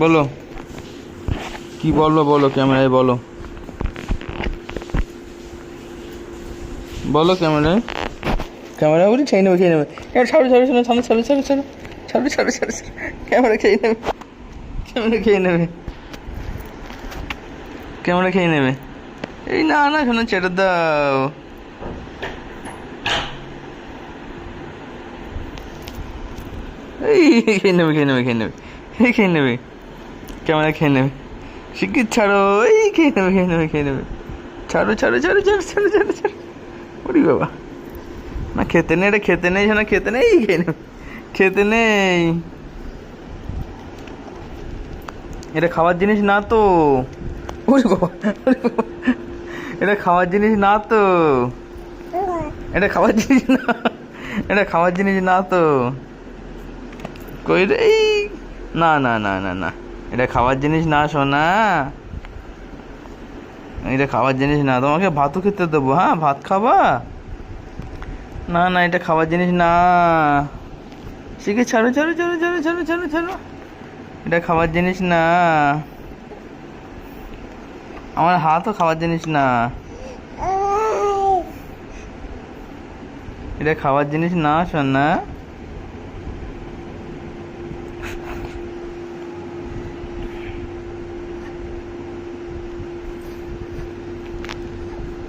বলো কি বলবো, বলো ক্যামেরায় বলো, বলো ক্যামেরায়। ক্যামেরা বলি খেয়ে নেবে, খেয়ে নেবে। এবার ছাড়ো ছাড়ো ছাড়ো ছাড়ো ছাড়ো ছাড়ো ছাড়ো ছাড়ো ছাড়ো ছাড়ো ছাড়ো, ক্যামেরা খেয়ে নেবে, ক্যামেরা খেয়ে নেবে, ক্যামেরা খেয়ে নেবে। এই না না শোনো, ছেড়ে দাও। এই খেয়ে নেবে, খেয়ে নেবে, খেয়ে নেবে, এই খেয়ে নেবে, ক্যামেরা খেয়ে নেবে। শিগগির ছাড়ো, এই খেয়ে নেবে, খেয়ে নেবে, খেয়ে নেবে। ছাড়ো ছাড়ো ছাড়ো ছাড়ো ছাড়ো ছাড়ো ছাড়ো। ওরে বাবা, না খেতে নেই, এটা খেতে নেই, শোনা খেতে নেই, খেয়ে নেবে, খেতে নেই। এটা খাওয়ার জিনিস না তো। ওরে বাবা, এটা খাওয়ার জিনিস না তো, এটা খাওয়ার জিনিস না, এটা খাওয়ার জিনিস না তো। কই রে, না না না না না, এটা খাওয়ার জিনিস না সোনা, এটা খাওয়ার জিনিস না। তোমাকে ভাতও খেতে দেবো, হ্যাঁ ভাত খাবা? না না, এটা খাওয়ার জিনিস না। শিখে ছাড়ো ছাড়ো ছাড়ো ছাড়ো ছাড়ো ছাড়ো ছাড়ো, এটা খাওয়ার জিনিস না। আমার হাতও খাওয়ার জিনিস না, এটা খাওয়ার জিনিস না সোনা।